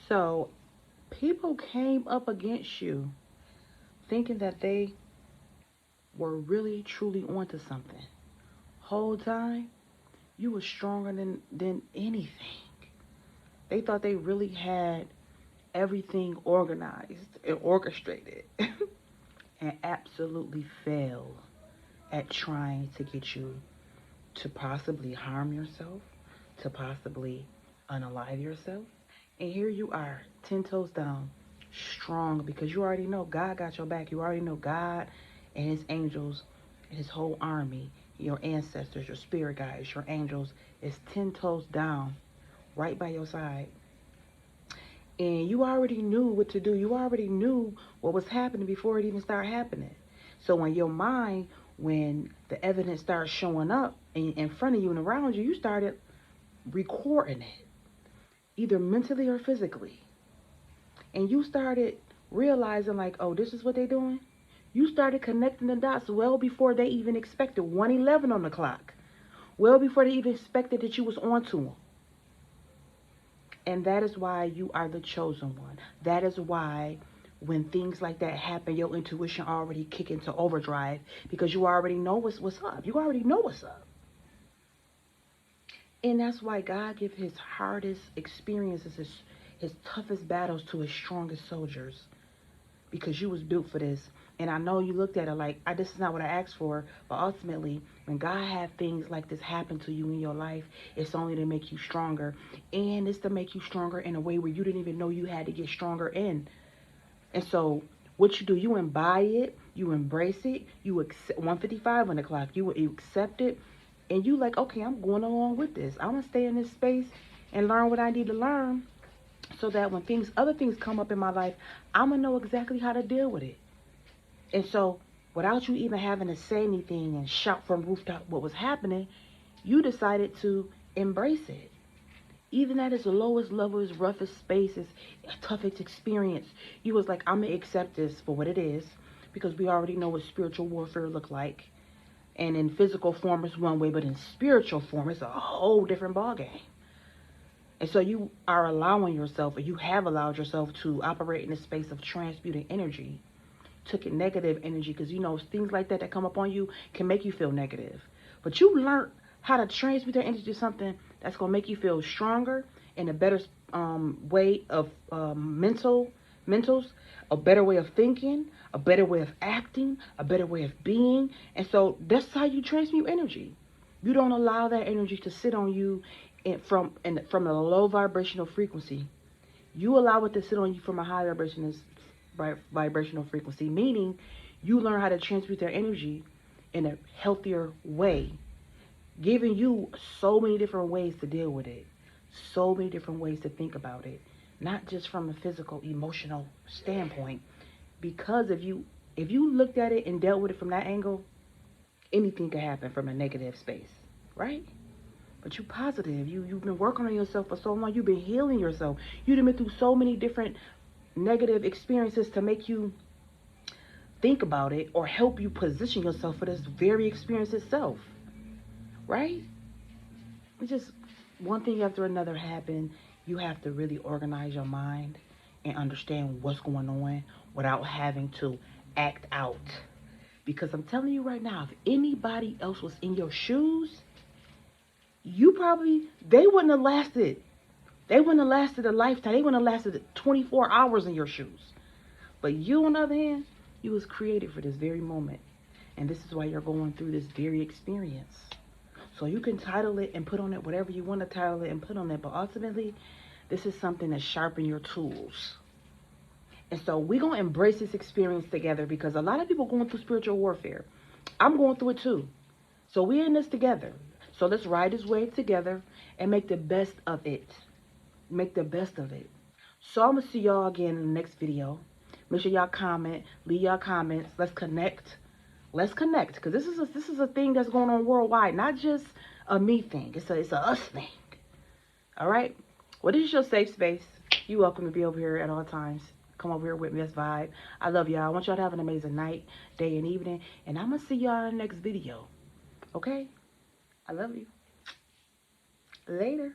So people came up against you thinking that they were really truly onto something. Whole time you were stronger than anything. They thought they really had everything organized and orchestrated and absolutely failed at trying to get you to possibly harm yourself, to possibly unalive yourself. And here you are, 10 toes down, strong, because you already know God got your back. You already know God and his angels and his whole army, your ancestors, your spirit guides, your angels, is 10 toes down, right by your side. And you already knew what to do. You already knew what was happening before it even started happening. So when your mind, when the evidence started showing up in front of you and around you, you started recording it, either mentally or physically. And you started realizing like, oh, this is what they're doing. You started connecting the dots well before they even expected 1:11 on the clock. Well before they even expected that you was on to them. And that is why you are the chosen one. That is why when things like that happen, your intuition already kick into overdrive because you already know what's up. You already know what's up. And that's why God gives his hardest experiences, his toughest battles to his strongest soldiers. Because you was built for this. And I know you looked at it like, this is not what I asked for. But ultimately, when God had things like this happen to you in your life, it's only to make you stronger. And it's to make you stronger in a way where you didn't even know you had to get stronger in. And so what you do, you embody it, you embrace it, you accept 1:55 on the clock, you accept it, and you like, okay, I'm going along with this. I'm going to stay in this space and learn what I need to learn so that when other things come up in my life, I'm going to know exactly how to deal with it. And so without you even having to say anything and shout from rooftop what was happening, you decided to embrace it. Even at its lowest level, its roughest space, its toughest experience, you was like, I'm going to accept this for what it is because we already know what spiritual warfare look like. And in physical form, it's one way, but in spiritual form, it's a whole different ballgame. And so you are allowing yourself, or you have allowed yourself to operate in a space of transmuting energy. Took it negative energy because, you know, things like that come up on you can make you feel negative. But you learned how to transmute that energy to something that's going to make you feel stronger and a better way of mentals, a better way of thinking, a better way of acting, a better way of being. And so that's how you transmute energy. You don't allow that energy to sit on you from a low vibrational frequency. You allow it to sit on you from a higher vibrational frequency, meaning you learn how to transmute their energy in a healthier way, giving you so many different ways to deal with it, so many different ways to think about it, not just from a physical, emotional standpoint. Because if you looked at it and dealt with it from that angle, anything could happen from a negative space, right? But you positive. You've been working on yourself for so long. You've been healing yourself. You've been through so many different negative experiences to make you think about it or help you position yourself for this very experience itself, right? It's just one thing after another happen. You have to really organize your mind and understand what's going on without having to act out. Because I'm telling you right now, if anybody else was in your shoes, they wouldn't have lasted. They wouldn't have lasted a lifetime. They wouldn't have lasted 24 hours in your shoes. But you, on the other hand, you was created for this very moment. And this is why you're going through this very experience. So you can title it and put on it whatever you want to title it and put on it. But ultimately, this is something to sharpen your tools. And so we're going to embrace this experience together because a lot of people going through spiritual warfare. I'm going through it too. So we're in this together. So let's ride this wave together and make the best of it. Make the best of it. So I'm going to see y'all again in the next video. Make sure y'all comment. Leave y'all comments. Let's connect. Let's connect. Because this is a thing that's going on worldwide. Not just a me thing. It's a us thing. All right? Well, this is your safe space. You're welcome to be over here at all times. Come over here with me. Let's vibe. I love y'all. I want y'all to have an amazing night, day, and evening. And I'm going to see y'all in the next video. Okay? I love you. Later.